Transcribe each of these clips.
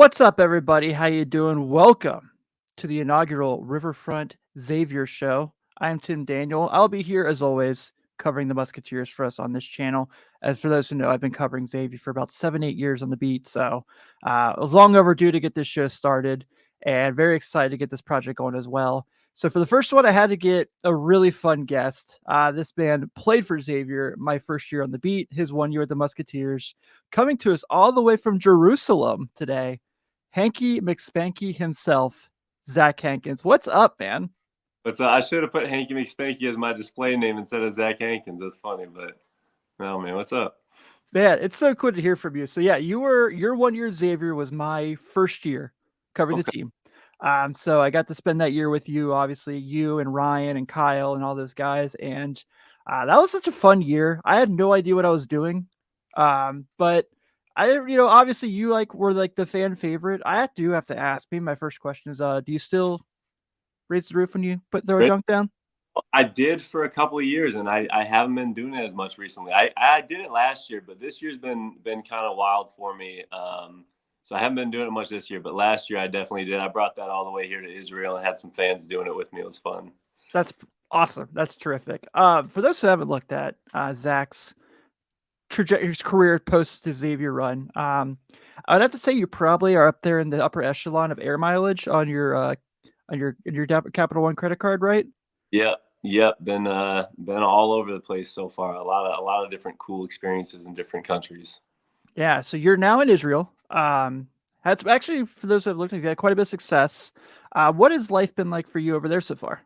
What's up, everybody? How you doing? Welcome to the inaugural Riverfront Xavier show. I'm Tim Daniel. I'll be here as always covering the Musketeers for us on this channel. As for those who know, I've been covering Xavier for about 7, 8 years on the beat, so it was long overdue to get this show started, and very excited to get this project going as well. So for the first one, I had to get a really fun guest. This man played for Xavier my first year on the beat, his 1 year at the Musketeers, coming to us all the way from Jerusalem today. Hanky McSpanky himself, Zach Hankins. What's up, man? I should have put Hanky McSpanky as my display name instead of Zach Hankins. That's funny, but no, man, what's up? Man, it's so cool to hear from you. So yeah, your 1 year at Xavier was my first year covering the Okay. team. So I got to spend that year with you, obviously you and Ryan and Kyle and all those guys, and that was such a fun year. I had no idea what I was doing, but obviously you were like the fan favorite. I do have to ask. Maybe my first question is, do you still raise the roof when you throw a Great. dunk down? I did for a couple of years, and I haven't been doing it as much recently. I did it last year, but this year's been kind of wild for me. So I haven't been doing it much this year, but last year I definitely did. I brought that all the way here to Israel and had some fans doing it with me. It was fun. That's awesome. That's terrific. For those who haven't looked at Zach's his career post his Xavier run, I would have to say you probably are up there in the upper echelon of air mileage on your Capital One credit card, right? Yep. Been all over the place so far. A lot of different cool experiences in different countries. Yeah. So you're now in Israel. That's actually, for those who have looked, you've had quite a bit of success. What has life been like for you over there so far?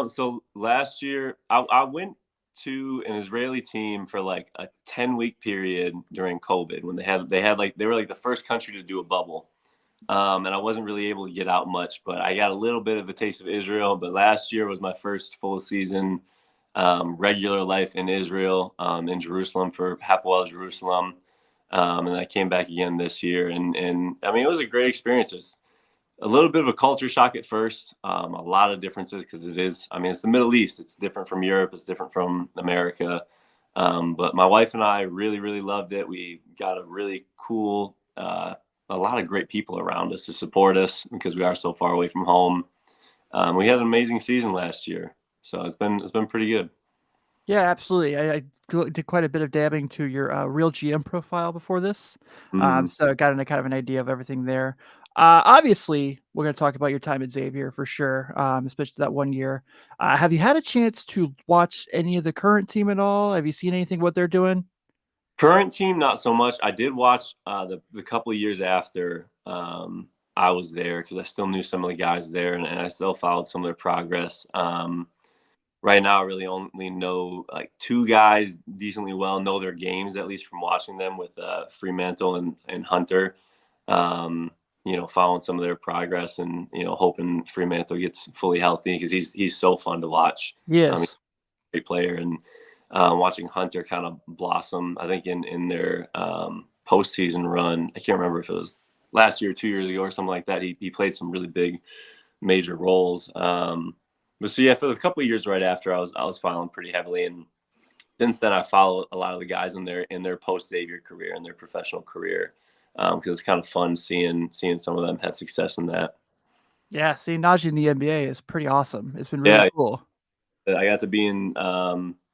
So last year I went to an Israeli team for like a 10-week period during COVID when they were like the first country to do a bubble. And I wasn't really able to get out much, but I got a little bit of a taste of Israel. But last year was my first full season, regular life in Israel, in Jerusalem for Hapoel Jerusalem. And I came back again this year, and I mean it was a great experience. It's a little bit of a culture shock at first, a lot of differences because it is. I mean, it's the Middle East. It's different from Europe. It's different from America. But my wife and I really, really loved it. We got a really cool, a lot of great people around us to support us because we are so far away from home. We had an amazing season last year, so it's been pretty good. Yeah, absolutely. I did quite a bit of dabbing to your real GM profile before this, Mm. so I got kind of an idea of everything there. Obviously, we're going to talk about your time at Xavier for sure, especially that 1 year. Have you had a chance to watch any of the current team at all? Have you seen anything what they're doing? Current team, not so much. I did watch the couple of years after I was there because I still knew some of the guys there, and I still followed some of their progress. Right now, I really only know like two guys decently well, know their games at least from watching them with Fremantle and Hunter. Um, following some of their progress and hoping Fremantle gets fully healthy because he's so fun to watch. He's Yes. a great player, and watching Hunter kind of blossom. I think in their postseason run, I can't remember if it was last year, 2 years ago, or something like that. He played some really big major roles. But so yeah, for the couple of years right after, I was following pretty heavily, and since then I followed a lot of the guys in their post Xavier career and their professional career because it's kind of fun seeing some of them have success in that. Yeah, seeing Najee in the NBA is pretty awesome. It's been really Yeah, cool. I got to be in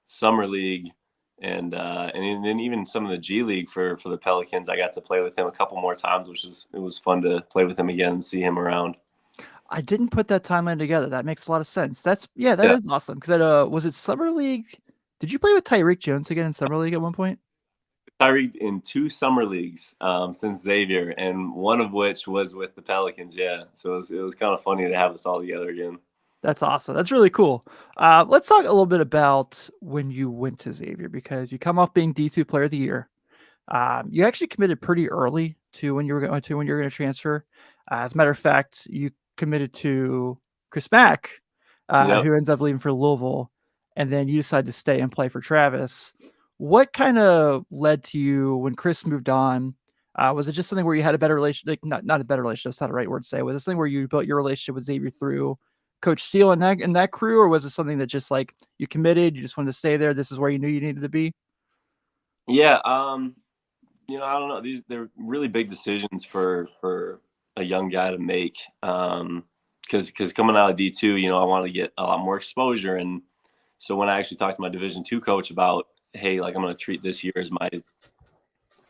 summer league and then even some of the G League for the Pelicans. I got to play with him a couple more times, it was fun to play with him again and see him around. I didn't put that timeline together. That makes a lot of sense. That Yeah. is awesome. Because was it summer league? Did you play with Tyreek Jones again in summer league at one point? Tyreek in two summer leagues since Xavier, and one of which was with the Pelicans. Yeah, so it was kind of funny to have us all together again. That's awesome. That's really cool. Let's talk a little bit about when you went to Xavier because you come off being D2 Player of the Year. You actually committed pretty early to when you were going to transfer. As a matter of fact, you committed to Chris Mack, Yep. who ends up leaving for Louisville, and then you decided to stay and play for Travis. What kind of led to you when Chris moved on? Was it just something where you had a better relationship? Like not a better relationship. That's not the right word to say. Was this something where you built your relationship with Xavier through Coach Steele and that crew, or was it something that just like you committed, you just wanted to stay there? This is where you knew you needed to be. Yeah. I don't know. They're really big decisions for a young guy to make. Because coming out of D2, I want to get a lot more exposure. And so when I actually talked to my Division II coach about, hey, like I'm going to treat this year as my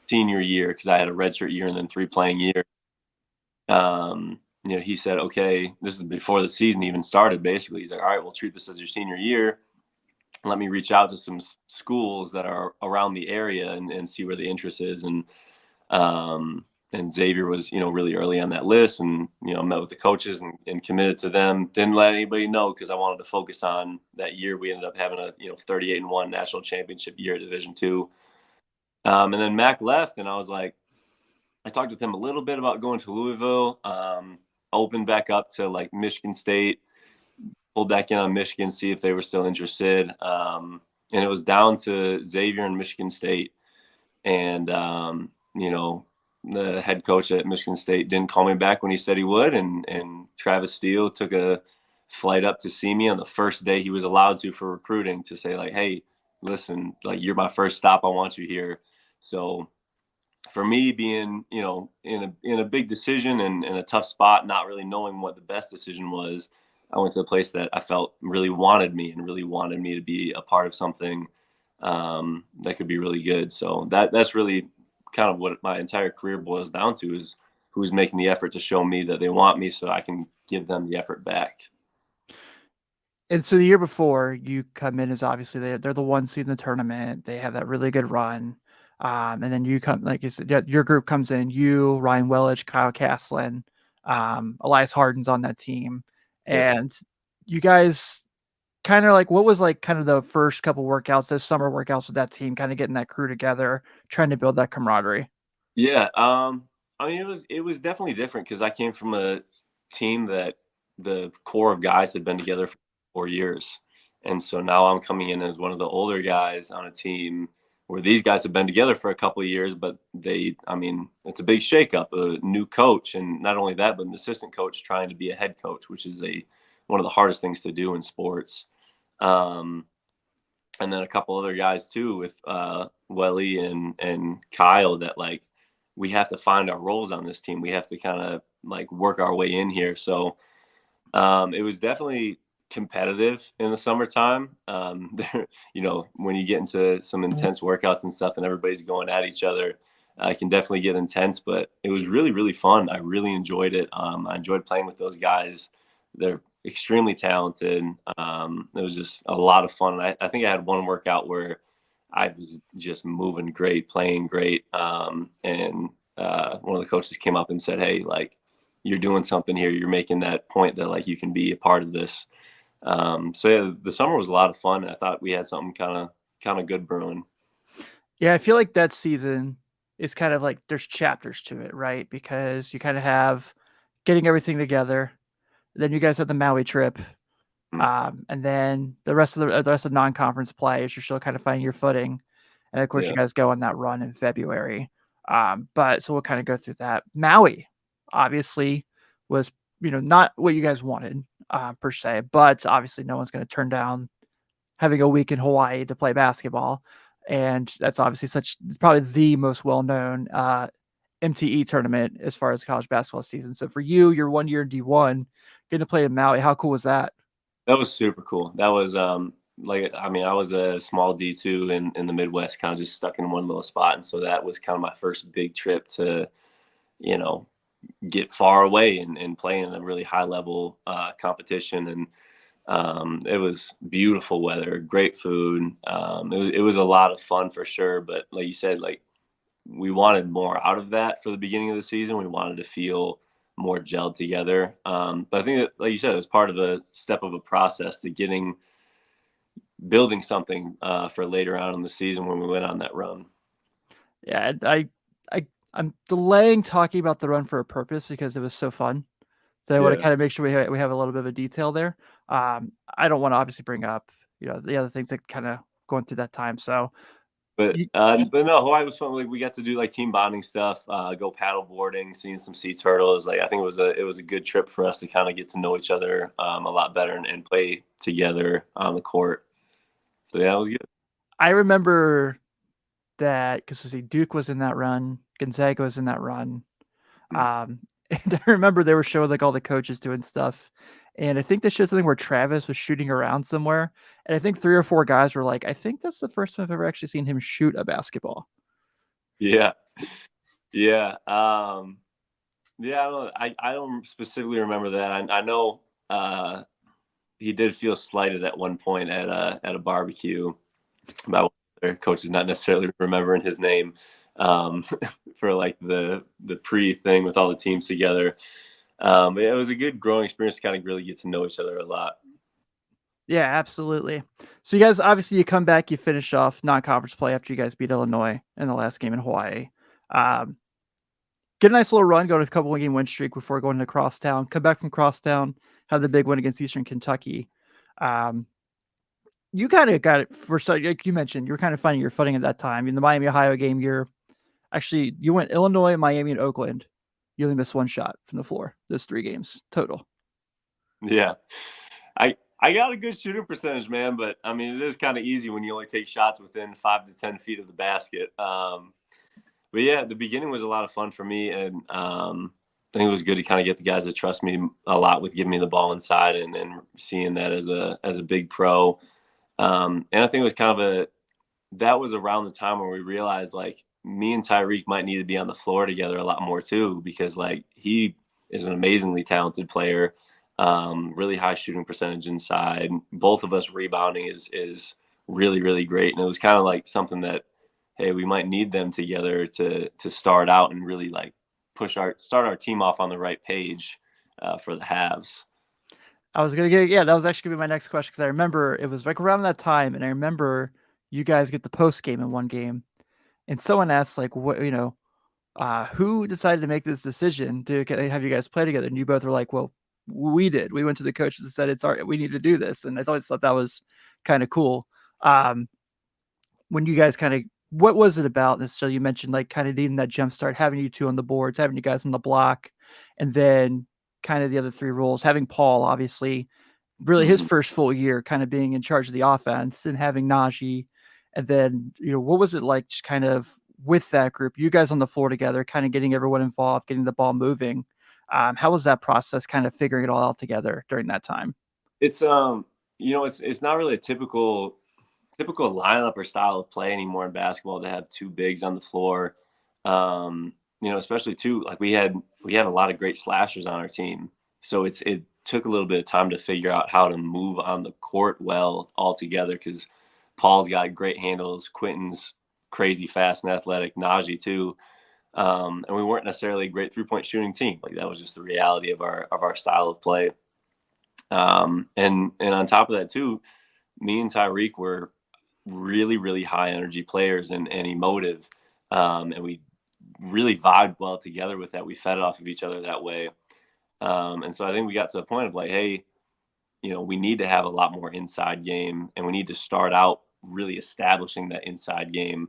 senior year because I had a redshirt year and then 3 playing years. He said, okay, this is before the season even started. Basically, he's like, all right, we'll treat this as your senior year. Let me reach out to some schools that are around the area and see where the interest is. And Xavier was, really early on that list, and met with the coaches and committed to them. Didn't let anybody know because I wanted to focus on that year. We ended up having a 38-1 national championship year at Division II. And then Mac left, and I was like, I talked with him a little bit about going to Louisville. Opened back up to like Michigan State, pulled back in on Michigan, see if they were still interested. And it was down to Xavier and Michigan State. And, the head coach at Michigan State didn't call me back when he said he would. And Travis Steele took a flight up to see me on the first day he was allowed to for recruiting to say, like, hey, listen, like, you're my first stop. I want you here. So for me being, in a big decision and in a tough spot, not really knowing what the best decision was, I went to a place that I felt really wanted me and really wanted me to be a part of something that could be really good. So that's really kind of what my entire career boils down to, is who's making the effort to show me that they want me so I can give them the effort back. And so the year before you come in, is obviously they're the 1 seed in the tournament. They have that really good run. And then you come, like you said, your group comes in, you, Ryan Wellich, Kyle Caslin, Elias Harden's on that team. Yeah. And you guys kind of like, what was like kind of the first couple workouts, those summer workouts with that team, kind of getting that crew together, trying to build that camaraderie? Yeah. I mean, it was definitely different because I came from a team that the core of guys had been together for 4 years. And so now I'm coming in as one of the older guys on a team where these guys have been together for a couple of years, but it's a big shakeup, a new coach. And not only that, but an assistant coach trying to be a head coach, which is one of the hardest things to do in sports. Um, and then a couple other guys too with Welly and Kyle that, like, we have to find our roles on this team. We have to kind of like work our way in here. So it was definitely competitive in the summertime. When you get into some intense workouts and stuff and everybody's going at each other, it can definitely get intense, but it was really, really fun. I really enjoyed it. I enjoyed playing with those guys. They're extremely talented. It was just a lot of fun. I think I had one workout where I was just moving great, playing great. And one of the coaches came up and said, hey, like, you're doing something here. You're making that point that, like, you can be a part of this. So yeah, the summer was a lot of fun. I thought we had something kind of good brewing. Yeah, I feel like that season is kind of like there's chapters to it, right? Because you kind of have getting everything together. Then you guys have the Maui trip. Mm. And then the rest of non-conference play is you're still kind of finding your footing. And of course, Yeah. you guys go on that run in February. But so we'll kind of go through that. Maui, obviously, was not what you guys wanted per se, but obviously no one's going to turn down having a week in Hawaii to play basketball. And that's obviously it's probably the most well-known MTE tournament as far as college basketball season. So for you, your 1 year in D1, getting to play in Maui, how cool was that? That was super cool. That was I was a small D2 in the Midwest, kind of just stuck in one little spot. And so that was kind of my first big trip to, you know, get far away and play in a really high level competition. And it was beautiful weather, great food. It was a lot of fun for sure. But like you said, like, we wanted more out of that for the beginning of the season. We wanted to feel more gelled together. But I think that, like you said, it was part of a step of a process to building something for later on in the season when we went on that run. Yeah, I'm delaying talking about the run for a purpose because it was so fun. So I want to Yeah. kind of make sure we have a little bit of a detail there. I don't want to obviously bring up the other things that kind of going through that time. So But you, but no, Hawaii was fun. Like, we got to do like team bonding stuff, go paddle boarding, seeing some sea turtles. Like, I think it was a good trip for us to kind of get to know each other a lot better and play together on the court. So yeah, it was good. I remember that because Duke was in that run, Gonzaga was in that run. Mm. And I remember they were showing like all the coaches doing stuff. And I think they showed something where Travis was shooting around somewhere. And I think 3 or 4 guys were like, I think that's the first time I've ever actually seen him shoot a basketball. Yeah. Yeah. Yeah, I don't specifically remember that. I know he did feel slighted at one point at a barbecue about their coaches not necessarily remembering his name for like the pre thing with all the teams together. But yeah, it was a good growing experience to kind of really get to know each other a lot. Yeah, absolutely. So you guys, obviously you come back, you finish off non-conference play after you guys beat Illinois in the last game in Hawaii. Um, get a nice little run, go to a couple game win streak before going to Crosstown. Come back from Crosstown, have the big win against Eastern Kentucky. Um, you kind of got it first, like you mentioned, you were kind of finding your footing at that time. In the Miami Ohio game, you went Illinois, Miami, and Oakland. You only missed one shot from the floor. Those 3 games total. Yeah. I got a good shooting percentage, man, but I mean, it is kind of easy when you only take shots within 5 to 10 feet of the basket. But yeah, the beginning was a lot of fun for me, and I think it was good to kind of get the guys to trust me a lot with giving me the ball inside and seeing that as a big pro. And I think it was kind of that was around the time where we realized like me and Tyreek might need to be on the floor together a lot more too, because like he is an amazingly talented player, really high shooting percentage inside. Both of us rebounding is really really great, and it was kind of like something that hey, we might need them together to start out and really like start our team off on the right page for the halves. I was gonna get that was actually gonna be my next question because I remember it was like around that time, and I remember you guys get the post game in one game, and someone asked like, what who decided to make this decision to have you guys play together? And you both were like, well, we did. We went to the coaches and said it's our we need to do this, and I always thought that was kind of cool. Um, when you guys kind of what was it about? And so you mentioned like kind of needing that jump start, having you 2 on the boards, having you guys on the block, and then kind of the other 3 roles, having Paul obviously really his Mhm. first full year kind of being in charge of the offense and having Najee. And then, what was it like just kind of with that group, you guys on the floor together, kind of getting everyone involved, getting the ball moving? How was that process kind of figuring it all out together during that time? It's it's not really a typical lineup or style of play anymore in basketball to have 2 bigs on the floor. Especially too like we had a lot of great slashers on our team, so it took a little bit of time to figure out how to move on the court well all together because Paul's got great handles, Quentin's crazy fast and athletic, Najee too. And we weren't necessarily a great 3-point shooting team. Like that was just the reality of our style of play. And on top of that too, me and Tyreek were really, really high energy players and emotive. And we really vibed well together with that. We fed off of each other that way. And so I think we got to a point of like, hey, we need to have a lot more inside game and we need to start out really establishing that inside game.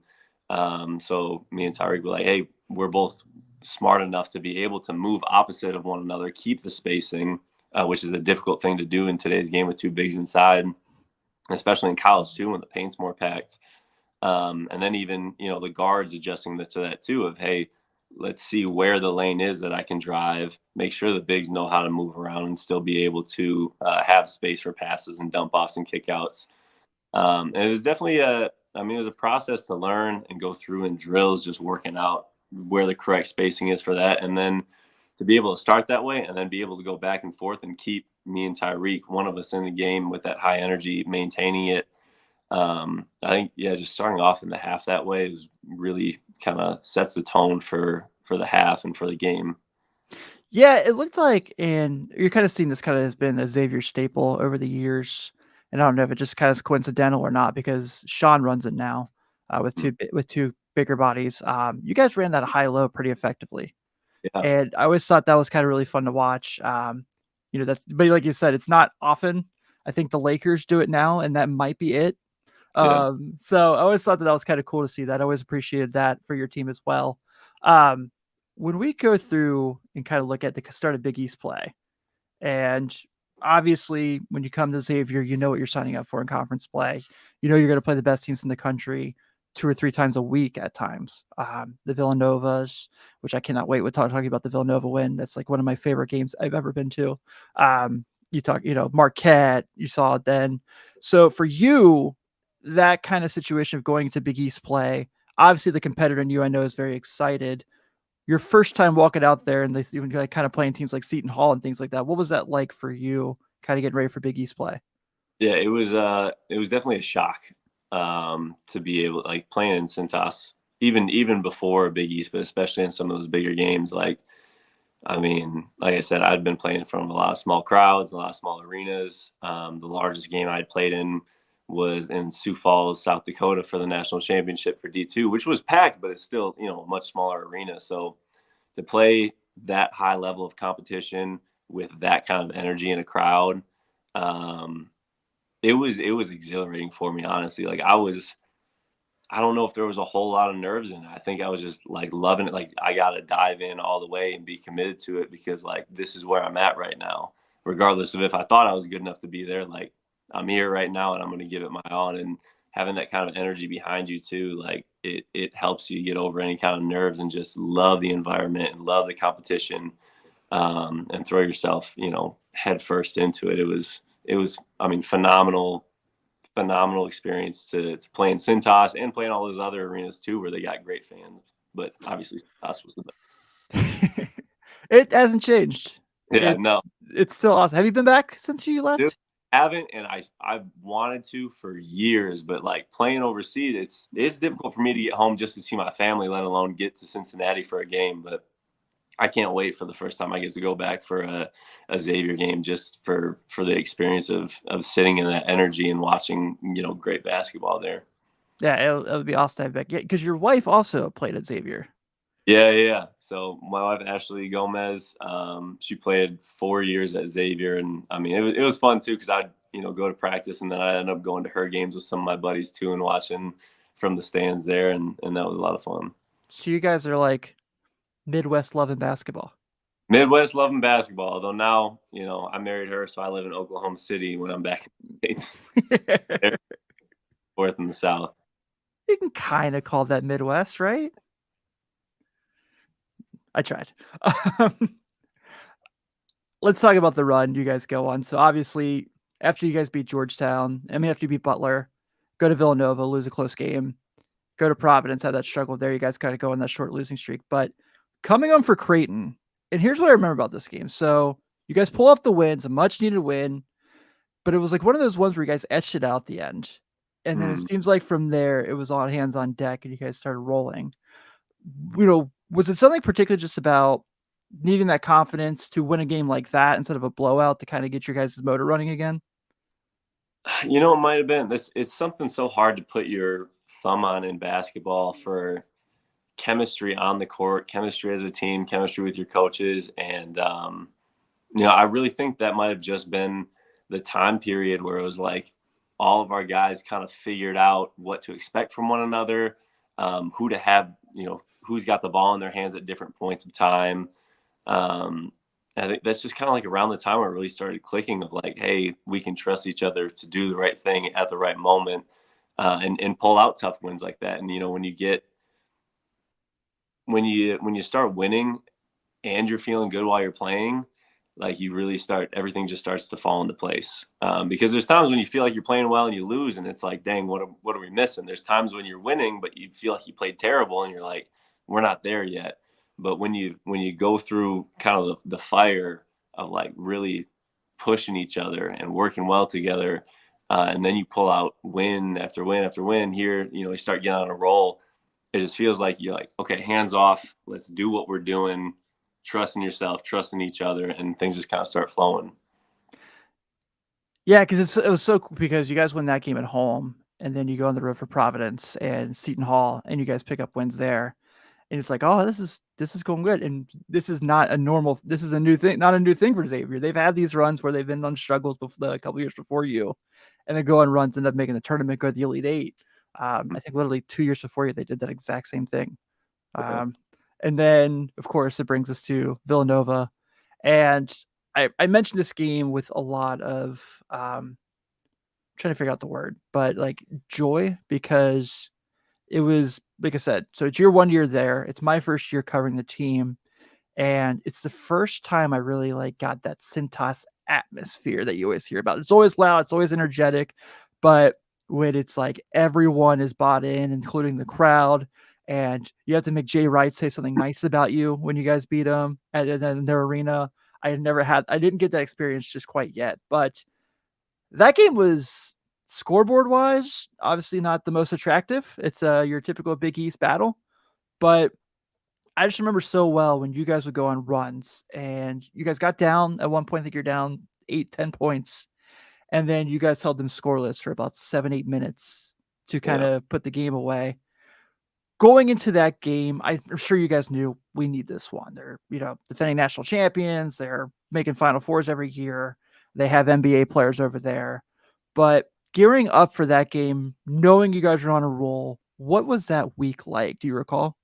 So me and Tyreek were like, hey, we're both smart enough to be able to move opposite of one another, keep the spacing, which is a difficult thing to do in today's game with 2 bigs inside, especially in college too, when the paint's more packed. And then even the guards adjusting to that too of hey, let's see where the lane is that I can drive. Make sure the bigs know how to move around and still be able to have space for passes and dump offs and kickouts. And it was definitely it was a process to learn and go through in drills, just working out where the correct spacing is for that, and then to be able to start that way and then be able to go back and forth and keep me and Tyreek, one of us in the game with that high energy, maintaining it. I think just starting off in the half that way is really kind of sets the tone for the half and for the game. Yeah, it looked like, and you're kind of seeing this kind of has been a Xavier staple over the years. And I don't know if it just kind of is coincidental or not because Sean runs it now with Mm. with 2 bigger bodies. You guys ran that high low pretty effectively, Yeah, and I always thought that was kind of really fun to watch. That's but like you said, it's not often. I think the Lakers do it now, and that might be it. yeah. So I always thought that was kind of cool to see that. I always appreciated that for your team as well. Um, when we go through and kind of look at the start of Big East play, and obviously when you come to Xavier, you know what you're signing up for in conference play. You know you're going to play the best teams in the country. 2 or 3 times a week at times. The Villanovas, which I cannot wait with talking about the Villanova win. That's like one of my favorite games I've ever been to. Marquette, you saw it then. So for you, that kind of situation of going to Big East play, obviously the competitor in you I know is very excited. Your first time walking out there and they even like kind of playing teams like Seton Hall and things like that. What was that like for you, kind of getting ready for Big East play? Yeah, it was definitely a shock to be able like playing in Cintas even before Big East, but especially in some of those bigger games. Like, I mean, like I said, I'd been playing from a lot of small crowds, a lot of small arenas. The largest game I'd played in was in Sioux Falls, South Dakota, for the national championship for D2, which was packed, but it's still a much smaller arena. So to play that high level of competition with that kind of energy in a crowd. Um, it was exhilarating for me, honestly. Like I don't know if there was a whole lot of nerves in it. I think I was just like loving it. Like I got to dive in all the way and be committed to it because like this is where I'm at right now. Regardless of if I thought I was good enough to be there, like I'm here right now and I'm going to give it my all. And having that kind of energy behind you too, like it helps you get over any kind of nerves and just love the environment and love the competition, and throw yourself, head first into it. It was, I mean, phenomenal experience to play in Cintas and play in all those other arenas too, where they got great fans. But obviously, Cintas was the best. It hasn't changed. Yeah, It's no, it's still awesome. Have you been back since you dude, left? haven't, and I wanted to for years, but like playing overseas, it's difficult for me to get home just to see my family, let alone get to Cincinnati for a game. But I can't wait for the first time I get to go back for a Xavier game, just for the experience of sitting in that energy and watching great basketball there. Yeah, it'll be awesome to have back. Yeah, because your wife also played at Xavier. Yeah, yeah, yeah. So my wife Ashley Gomez, she played 4 years at Xavier, and I mean it was fun too because I'd go to practice and then I ended up going to her games with some of my buddies too and watching from the stands there, and that was a lot of fun. So you guys are like Midwest loving basketball. Midwest loving basketball, although now I married her, so I live in Oklahoma City when I'm back in the States. They're north in the South. You can kind of call that Midwest, right? I tried. Um, let's talk about the run you guys go on. So obviously, after you guys beat Georgetown, after you beat Butler, go to Villanova, lose a close game, go to Providence, have that struggle there. You guys kind of go on that short losing streak. But coming on for Creighton, and here's what I remember about this game. So you guys pull off the win, it's a much needed win, but it was like one of those ones where you guys etched it out the end. And then it Mm. seems like from there, it was all hands on deck and you guys started rolling. Was it something particular just about needing that confidence to win a game like that instead of a blowout to kind of get your guys' motor running again? It might have been. It's something so hard to put your thumb on in basketball for chemistry on the court, chemistry as a team, chemistry with your coaches. And, I really think that might have just been the time period where it was like all of our guys kind of figured out what to expect from one another, who to have, who's got the ball in their hands at different points of time. Um, I think that's just kind of like around the time where it really started clicking of like, hey, we can trust each other to do the right thing at the right moment, and pull out tough wins like that. And when you start winning and you're feeling good while you're playing, like you really start, everything just starts to fall into place. Because there's times when you feel like you're playing well and you lose, and it's like, dang, what are we missing? There's times when you're winning, but you feel like you played terrible, and you're like, we're not there yet. But when you go through kind of the fire of like really pushing each other and working well together, and then you pull out win after win after win. Here, you start getting on a roll. It just feels like you're like, okay, hands off. Let's do what we're doing. Trusting yourself, trusting each other, and things just kind of start flowing. Yeah, because it was so cool because you guys win that game at home, and then you go on the road for Providence and Seton Hall, and you guys pick up wins there. And it's like, oh, this is going good. And this is not a normal. This is a new thing, not a new thing for Xavier. They've had these runs where they've been on struggles before, a couple years before you, and then go on runs, end up making the tournament, go to the Elite Eight. I think literally 2 years before you, they did that exact same thing. Yeah. And then, of course, it brings us to Villanova. And I mentioned this game with a lot of trying to figure out the word, but like joy because it was like I said, so it's your 1 year there. It's my first year covering the team, and it's the first time I really like got that Cintas atmosphere that you always hear about. It's always loud, it's always energetic, but when it's like everyone is bought in, including the crowd, and you have to make Jay Wright say something nice about you when you guys beat them at their arena. I didn't get that experience just quite yet, but that game was scoreboard wise, obviously not the most attractive. It's your typical Big East battle, but I just remember so well when you guys would go on runs and you guys got down at one point. I think you're down 8, 10 points, and then you guys held them scoreless for about 7, 8 minutes to kind Yeah. of put the game away. Going into that game, I'm sure you guys knew we need this one. They're, defending national champions. They're making Final Fours every year. They have NBA players over there. But gearing up for that game, knowing you guys are on a roll, what was that week like? Do you recall?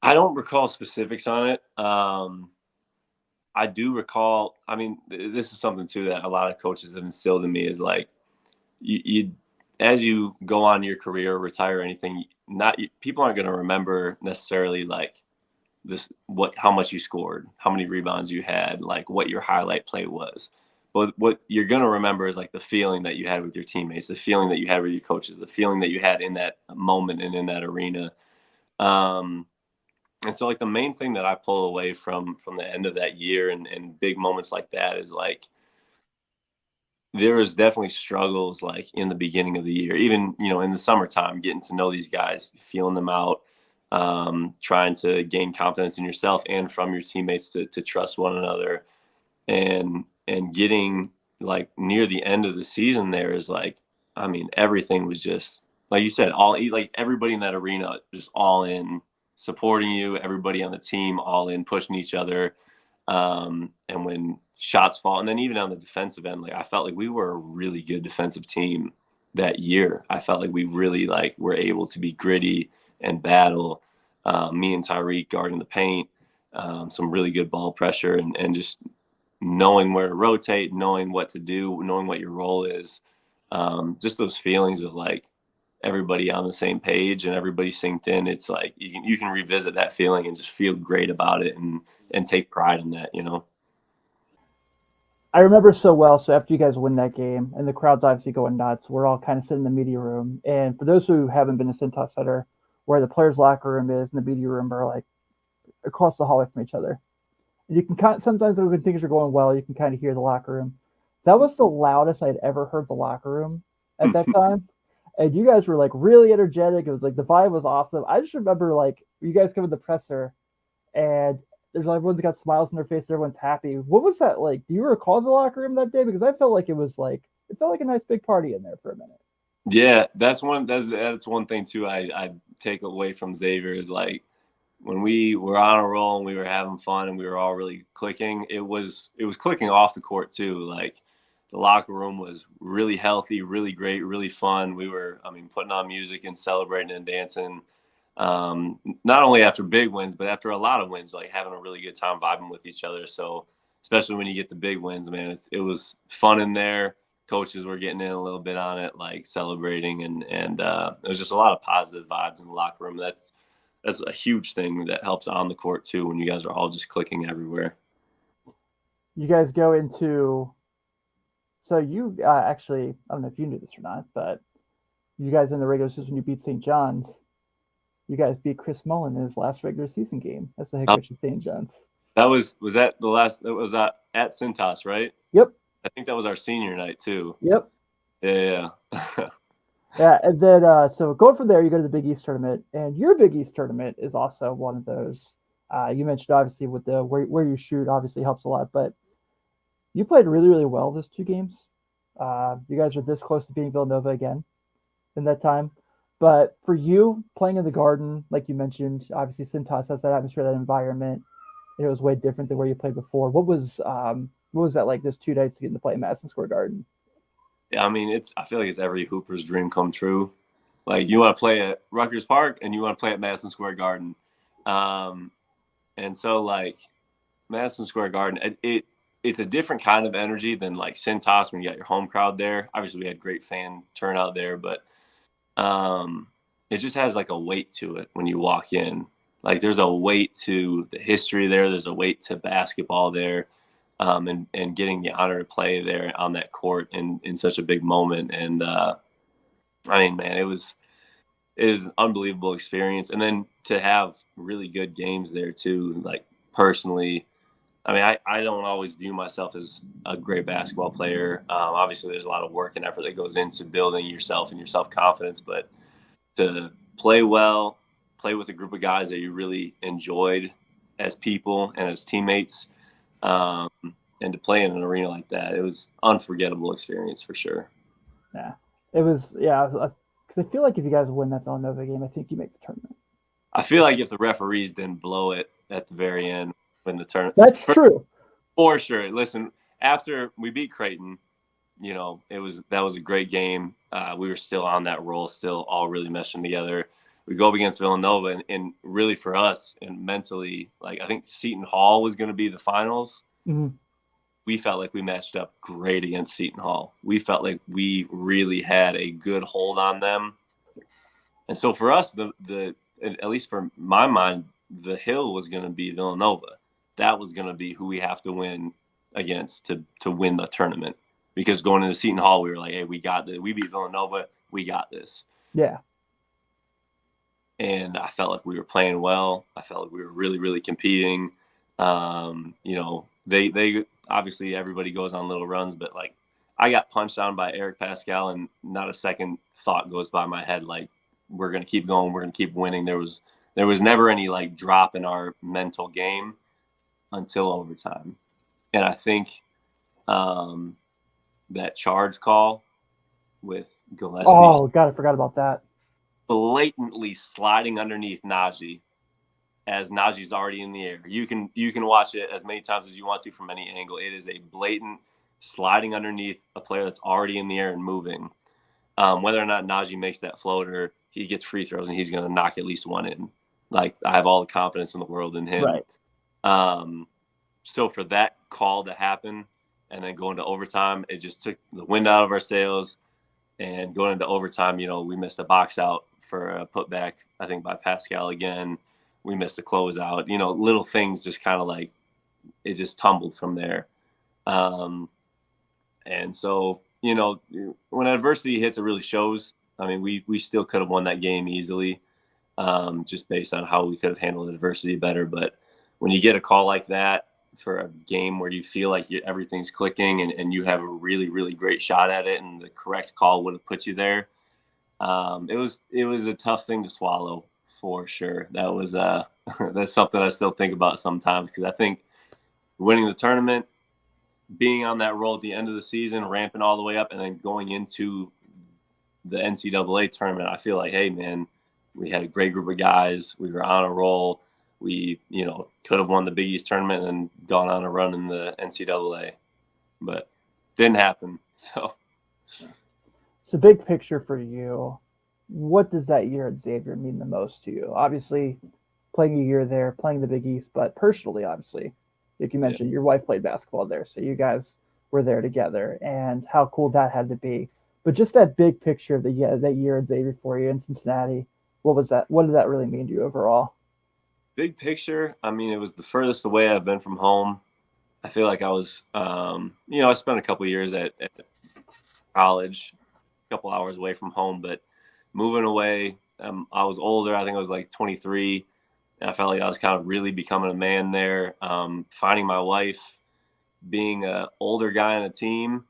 I don't recall specifics on it. I do recall. I mean, this is something too that a lot of coaches have instilled in me is like you as you go on your career, retire, or anything. Not people aren't going to remember necessarily like this how much you scored, how many rebounds you had, like what your highlight play was. But what you're going to remember is like the feeling that you had with your teammates, the feeling that you had with your coaches, the feeling that you had in that moment and in that arena. Um, and so like the main thing that I pull away from the end of that year and big moments like that is like there was definitely struggles like in the beginning of the year, even in the summertime, getting to know these guys, feeling them out, trying to gain confidence in yourself and from your teammates to trust one another, and getting like near the end of the season there is like, I mean, everything was just like you said, all like everybody in that arena just all in supporting you, everybody on the team all in pushing each other. And when shots fall, and then even on the defensive end, like I felt like we were a really good defensive team that year. I felt like we really like were able to be gritty and battle. Me and Tyreek guarding the paint, some really good ball pressure, and just knowing where to rotate, knowing what to do, knowing what your role is. Just those feelings of like everybody on the same page and everybody synced in. It's like you can revisit that feeling and just feel great about it and take pride in that. I remember so well. So after you guys win that game, and the crowd's obviously going nuts, we're all kind of sitting in the media room. And for those who haven't been to Cintas Center, where the players' locker room is and the media room are like across the hallway from each other, you can kind of, sometimes when things are going well, you can kind of hear the locker room. That was the loudest I'd ever heard the locker room at that time. And you guys were like really energetic. It was like the vibe was awesome. I just remember like you guys come in the presser and there's like everyone's got smiles on their face, everyone's happy. What was that like? Do you recall the locker room that day? Because I felt like it felt like a nice big party in there for a minute. Yeah, that's one thing too. I take away from Xavier is like when we were on a roll and we were having fun and we were all really clicking. It was clicking off the court too. Like the locker room was really healthy, really great, really fun. We were, I mean, putting on music and celebrating and dancing. Not only after big wins, but after a lot of wins, like having a really good time vibing with each other. So especially when you get the big wins, man, it was fun in there. Coaches were getting in a little bit on it, like celebrating, and it was just a lot of positive vibes in the locker room. That's a huge thing that helps on the court too when you guys are all just clicking everywhere. You guys go into so you actually I don't know if you knew this or not, but you guys in the regular season when you beat St. John's, you guys beat Chris Mullen in his last regular season game as the head Oh, coach of St. John's. was that the last? That was at Cintas, right? Yep, I think that was our senior night too. yep. Yeah, yeah. Yeah, and then so going from there, you go to the Big East tournament, and your Big East tournament is also one of those. You mentioned obviously with the where you shoot obviously helps a lot, but you played really really well those two games. You guys are this close to being Villanova again in that time, but for you playing in the Garden, like you mentioned, obviously Cintas has that atmosphere, that environment. It was way different than where you played before. What was that like? Those 2 nights getting to play at Madison Square Garden. Yeah, I mean, I feel like it's every Hooper's dream come true. Like you want to play at Rutgers Park and you want to play at Madison Square Garden, um, and so like Madison Square Garden, it's a different kind of energy than like Cintas when you got your home crowd there. Obviously, we had great fan turnout there, but um, it just has like a weight to it when you walk in. Like there's a weight to the history there. There's a weight to basketball there, and getting the honor to play there on that court in such a big moment. And I mean, man, it was an unbelievable experience. And then to have really good games there too. Like personally, I mean, I don't always view myself as a great basketball player. Obviously, there's a lot of work and effort that goes into building yourself and your self confidence, but to play well, play with a group of guys that you really enjoyed as people and as teammates, um, and to play in an arena like that, it was unforgettable experience for sure. Yeah, it was. Yeah, because I feel like if you guys win that Villanova game, I think you make the tournament. I feel like if the referees didn't blow it at the very end when the tournament, That's true. for sure. Listen, after we beat Creighton, that was a great game. We were still on that roll, still all really meshing together. We go up against Villanova, and really for us and mentally, like I think Seton Hall was going to be the finals. Mm-hmm. We felt like we matched up great against Seton Hall. We felt like we really had a good hold on them. And so for us, the at least for my mind, the hill was going to be Villanova. That was going to be who we have to win against to win the tournament. Because going into Seton Hall, we were like, hey, we got this. We beat Villanova. We got this. Yeah. And I felt like we were playing well. I felt like we were really, really competing. They obviously everybody goes on little runs, but like I got punched on by Eric Pascal, and not a second thought goes by my head like we're gonna keep going, we're gonna keep winning. There was never any like drop in our mental game until overtime, and I think that charge call with Gillespie Oh God, I forgot about that. blatantly sliding underneath Najee as Najee's already in the air. You can watch it as many times as you want to from any angle. It is a blatant sliding underneath a player that's already in the air and moving. Whether or not Najee makes that floater, he gets free throws and he's going to knock at least one in. Like I have all the confidence in the world in him. Right. So for that call to happen and then going to overtime, it just took the wind out of our sails. And going into overtime, we missed a box out for a putback, I think by Pascal again. We missed a closeout. Little things just kind of like it just tumbled from there. And so, when adversity hits, it really shows. I mean, we still could have won that game easily, just based on how we could have handled adversity better. But when you get a call like that for a game where you feel like everything's clicking and you have a really, really great shot at it and the correct call would have put you there, it was a tough thing to swallow for sure. That was that's something I still think about sometimes because I think winning the tournament, being on that roll at the end of the season, ramping all the way up, and then going into the NCAA tournament, I feel like, hey, man, we had a great group of guys. We were on a roll. We, could have won the Big East tournament and gone on a run in the NCAA, but didn't happen. So big picture for you. What does that year at Xavier mean the most to you? Obviously, playing a year there, playing the Big East, but personally, obviously, like you mentioned, your wife played basketball there, so you guys were there together, and how cool that had to be. But just that big picture of that year at Xavier for you in Cincinnati, what was that? What did that really mean to you overall? big picture, I mean, it was the furthest away I've been from home. I feel like I was, I spent a couple of years at college, a couple hours away from home, but moving away, I was older. I think I was like 23. And I felt like I was kind of really becoming a man there. Finding my wife, being an older guy in a team,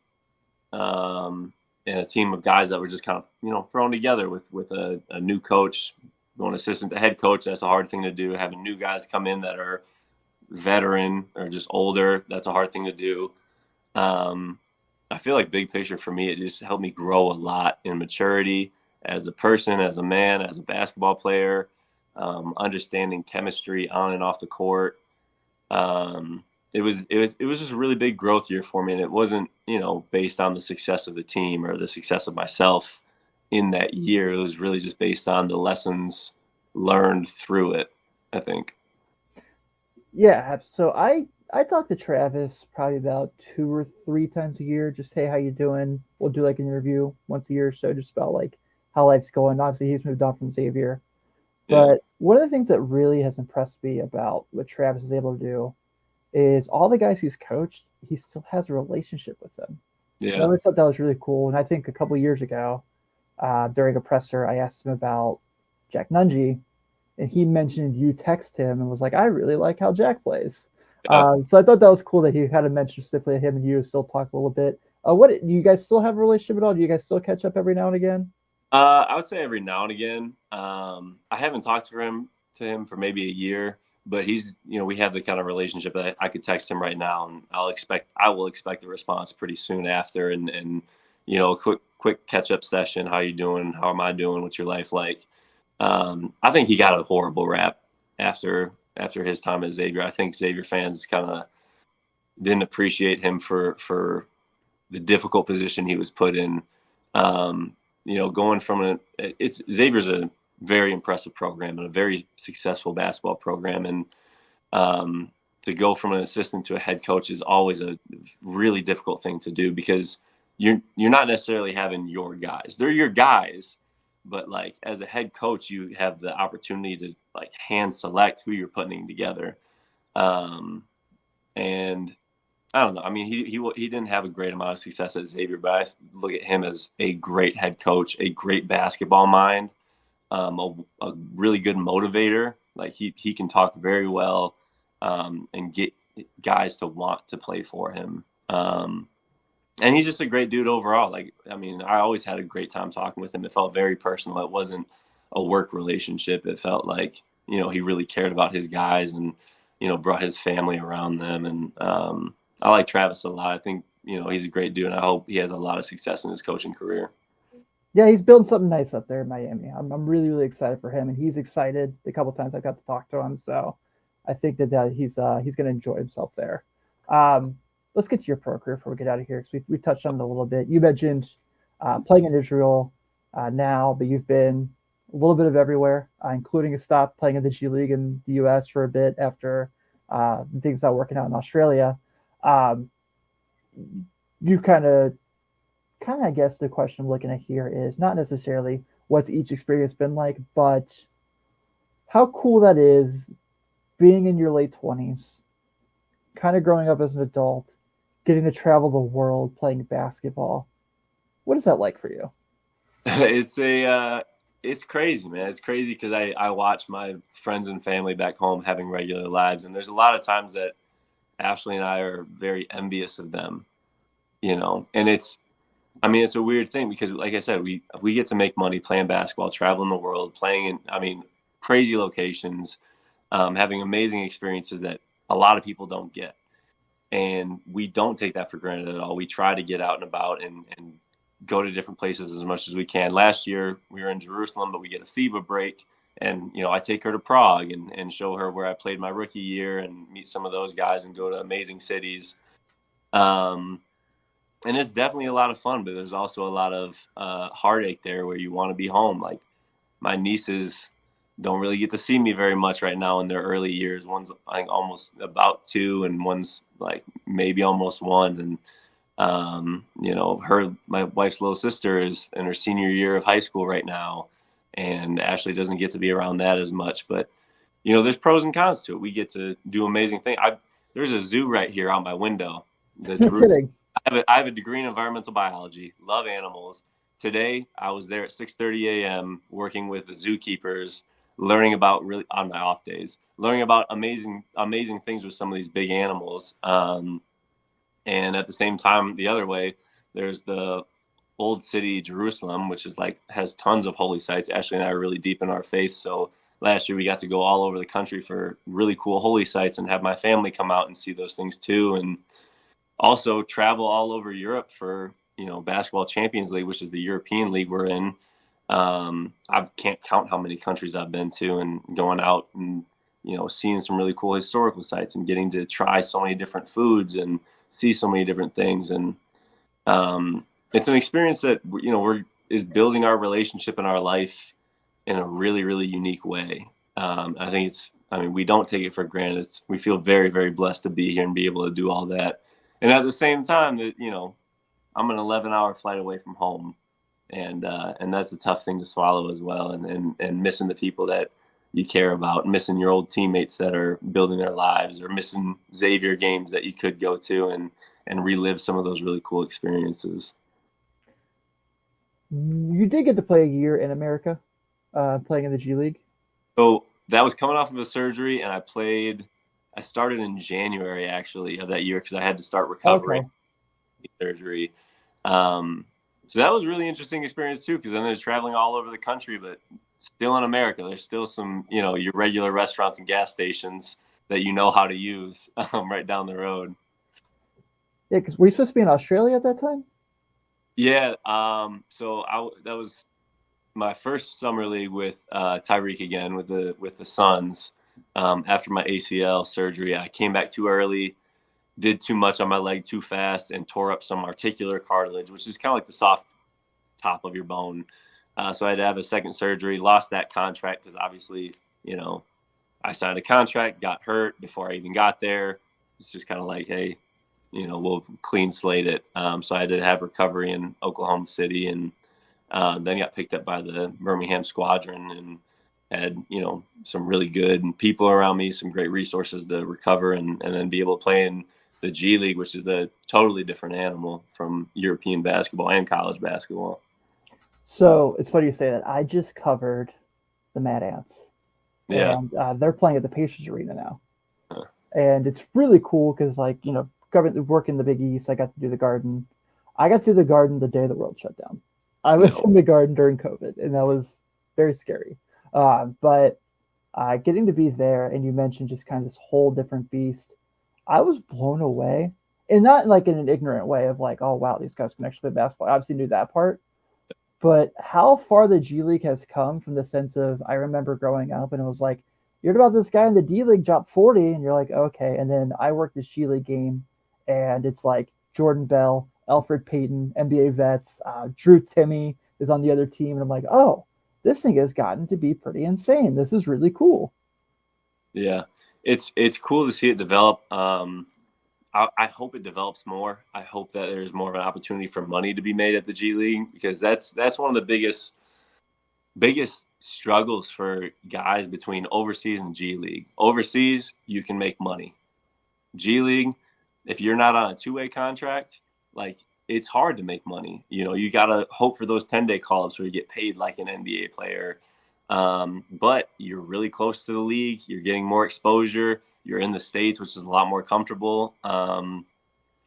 and a team of guys that were just kind of thrown together with a new coach, going assistant to head coach. That's a hard thing to do. Having new guys come in that are veteran or just older, that's a hard thing to do. I feel like big picture for me, it just helped me grow a lot in maturity as a person, as a man, as a basketball player, understanding chemistry on and off the court. It was just a really big growth year for me, and it wasn't based on the success of the team or the success of myself in that year. It was really just based on the lessons learned through it, I think. Yeah, so I talk to Travis probably about 2 or 3 times a year. Just hey, how you doing? We'll do like an interview once a year or so, just about like how life's going. Obviously, he's moved on from Xavier, Yeah. but one of the things that really has impressed me about what Travis is able to do is all the guys he's coached, he still has a relationship with them. And I Yeah. always thought that was really cool. And I think a couple years ago, during a presser, I asked him about Jack Nungy, and he mentioned you text him and was like, "I really like how Jack plays." Yeah. So I thought that was cool that he kind of mentioned specifically him and you still talk a little bit. What do you guys still have a relationship at all? Do you guys still catch up every now and again? I would say every now and again. I haven't talked to him for maybe a year, but he's, we have the kind of relationship that I could text him right now, and I will expect a response pretty soon after, and a quick catch up session. How you doing? How am I doing? What's your life like? I think he got a horrible rap after his time at Xavier. I think Xavier fans kind of didn't appreciate him for the difficult position he was put in. Going from it's Xavier's a very impressive program and a very successful basketball program, and to go from an assistant to a head coach is always a really difficult thing to do because you're not necessarily having your guys. They're your guys, but like as a head coach, you have the opportunity to like hand select who you're putting together. Um, and I don't know. I mean, he didn't have a great amount of success at Xavier, but I look at him as a great head coach, a great basketball mind, a really good motivator. Like he can talk very well, and get guys to want to play for him. And he's just a great dude overall. Like, I mean, I always had a great time talking with him. It felt very personal. It wasn't a work relationship. It felt like, he really cared about his guys and, brought his family around them. And I like Travis a lot. I think, he's a great dude, and I hope he has a lot of success in his coaching career. Yeah, he's building something nice up there in Miami. I'm really really excited for him, and he's excited. The couple times I got to talk to him, so I think that he's going to enjoy himself there. Um, let's get to your pro career before we get out of here because we touched on it a little bit. You mentioned playing in Israel now, but you've been a little bit of everywhere, including a stop playing in the G League in the U.S. for a bit after things not working out in Australia. Um, you I guess the question I'm looking at here is not necessarily what's each experience been like, but how cool that is being in your late 20s, kind of growing up as an adult, getting to travel the world playing basketball. What is that like for you? It's crazy, man. It's crazy because I watch my friends and family back home having regular lives, and there's a lot of times that Ashley and I are very envious of them, and I mean, it's a weird thing because, like I said, we get to make money playing basketball, traveling the world, playing in, I mean, crazy locations, having amazing experiences that a lot of people don't get, and we don't take that for granted at all. We try to get out and about and go to different places as much as we can. Last year we were in Jerusalem, but we get a FIBA break, and I take her to Prague and show her where I played my rookie year and meet some of those guys and go to amazing cities. Um, and it's definitely a lot of fun, but there's also a lot of heartache there where you want to be home. Like my nieces don't really get to see me very much right now in their early years. One's I think almost about 2, and one's like maybe almost 1. And my wife's little sister is in her senior year of high school right now, and Ashley doesn't get to be around that as much. But there's pros and cons to it. We get to do amazing things. There's a zoo right here out my window. The No Jerusalem. kidding. I have a degree in environmental biology. Love animals. Today I was there at 6:30 a.m. working with the zookeepers, learning about really on my off days, learning about amazing things with some of these big animals. And at the same time, the other way, there's the old city Jerusalem, which is like has tons of holy sites. Ashley and I are really deep in our faith, so last year we got to go all over the country for really cool holy sites and have my family come out and see those things too, and also travel all over Europe for basketball Champions League, which is the European league we're in. I can't count how many countries I've been to, and going out and seeing some really cool historical sites and getting to try so many different foods and see so many different things. And it's an experience that we're is building our relationship in our life in a really really unique way. I think I mean, we don't take it for granted. We feel very very blessed to be here and be able to do all that. And at the same time, that I'm an 11-hour flight away from home. and that's a tough thing to swallow as well. And missing the people that you care about, missing your old teammates that are building their lives, or missing Xavier games that you could go to and relive some of those really cool experiences. You did get to play a year in America, playing in the G League. So that was coming off of a surgery, and I started in January actually of that year because I had to start recovering Okay. surgery. Um, so that was a really interesting experience too, because then they're traveling all over the country, but still in America. There's still some, your regular restaurants and gas stations that you know how to use right down the road. Yeah, because were you supposed to be in Australia at that time? Yeah. So that was my first summer league with Tyreek again with the Suns. After my ACL surgery, I came back too early, did too much on my leg too fast, and tore up some articular cartilage, which is kind of like the soft top of your bone. So I had to have a second surgery. Lost that contract because obviously, I signed a contract, got hurt before I even got there. It's just kind of like, hey, we'll clean slate it. So I had to have recovery in Oklahoma City, and then got picked up by the Birmingham Squadron, and had some really good people around me, some great resources to recover, and then be able to play in the G League, which is a totally different animal from European basketball and college basketball. So it's funny you say that. I just covered the Mad Ants, Yeah. and they're playing at the Pacers Arena now, Uh, and it's really cool because, like, working in the Big East, I got to do the Garden. I got to do the Garden the day the world shut down. I was no. in the Garden during COVID, and that was very scary. But getting to be there, and you mentioned just kind of this whole different beast, I was blown away, and not like in an ignorant way of like, oh wow, these guys can actually play basketball. I obviously knew that part, but how far the G League has come from the sense of I remember growing up and it was like, you heard about this guy in the D League dropped 40, and you're like, okay. And then I worked this G League game, and it's like Jordan Bell, Alfred Payton, NBA vets, Drew Timmy is on the other team, and I'm like, oh, this thing has gotten to be pretty insane. This is really cool. Yeah, it's cool to see it develop. I hope it develops more. I hope that there's more of an opportunity for money to be made at the G League, because that's one of the biggest struggles for guys between overseas and G League. Overseas, you can make money. G League, if you're not on a two-way contract, like, it's hard to make money. You got to hope for those 10-day call-ups where you get paid like an NBA player. But you're really close to the league. You're getting more exposure. You're in the States, which is a lot more comfortable. And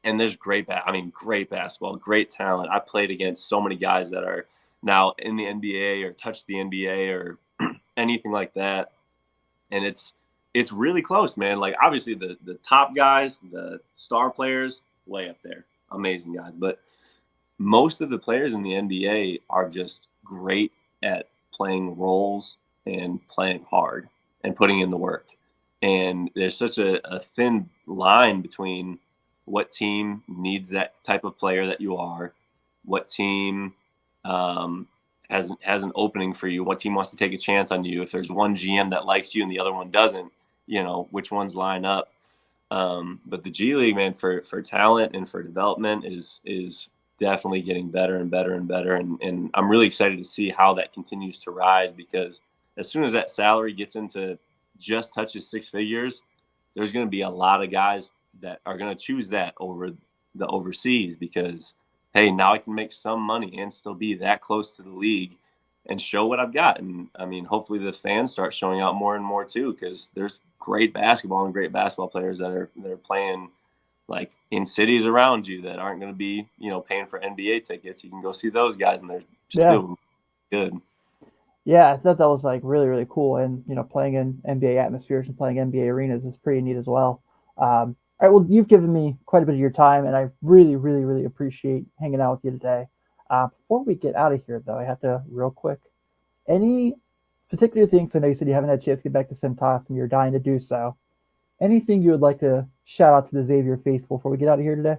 there's great basketball, great talent. I played against so many guys that are now in the NBA or touched the NBA or anything like that. And it's really close, man. Like, obviously the top guys, the star players, way up there, amazing guys. But most of the players in the NBA are just great at playing roles and playing hard and putting in the work. And there's such a thin line between what team needs that type of player that you are, what team um, has an opening for you, what team wants to take a chance on you. If there's one GM that likes you and the other one doesn't, which ones line up. But the G League, man, for talent and for development is definitely getting better and better and better. And I'm really excited to see how that continues to rise, because as soon as that salary gets into just touches six figures, there's going to be a lot of guys that are going to choose that over the overseas, because, hey, now I can make some money and still be that close to the league and show what I've got. And I mean, hopefully the fans start showing out more and more too, because there's great basketball and great basketball players that are playing like in cities around you that aren't going to be paying for NBA tickets. You can go see those guys, and they're Yeah. still good. Yeah, I thought that was like really, really cool. And, playing in NBA atmospheres and playing NBA arenas is pretty neat as well. All right, well, you've given me quite a bit of your time, and I really, really, really appreciate hanging out with you today. Before we get out of here, though, I have to real quick. Any particular things? I know you said you haven't had a chance to get back to Cintas and you're dying to do so. Anything you would like to shout out to the Xavier faithful before we get out of here today?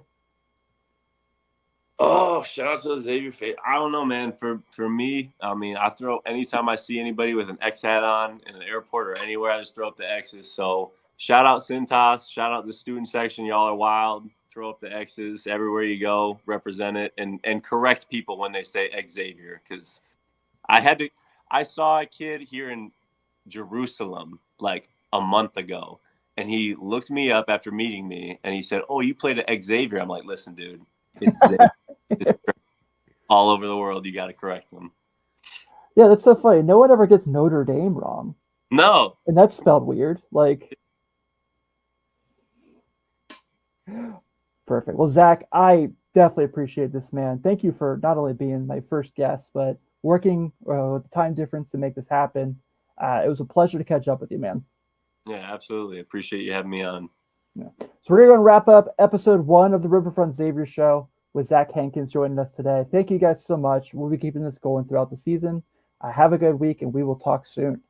Oh, shout out to the Xavier Fate. I don't know, man. For me, I mean, I throw anytime I see anybody with an X hat on in an airport or anywhere, I just throw up the X's. So shout out Cintas, shout out the student section. Y'all are wild. throw up the X's everywhere you go, represent it, and correct people when they say Xavier, because I saw a kid here in Jerusalem like a month ago, and he looked me up after meeting me, and he said, "Oh, you played at Xavier." I'm like, "Listen, dude, it's Xavier." All over the world, you got to correct them. Yeah, that's so funny. No one ever gets Notre Dame wrong. No. And that's spelled weird. Like, perfect. Well, Zach, I definitely appreciate this, man. Thank you for not only being my first guest, but working with the time difference to make this happen. It was a pleasure to catch up with you, man. Yeah, absolutely. Appreciate you having me on. Yeah. So we're going to wrap up episode 1 of the Riverfront Xavier show with Zach Hankins joining us today. Thank you guys so much. We'll be keeping this going throughout the season. Have a good week, and we will talk soon.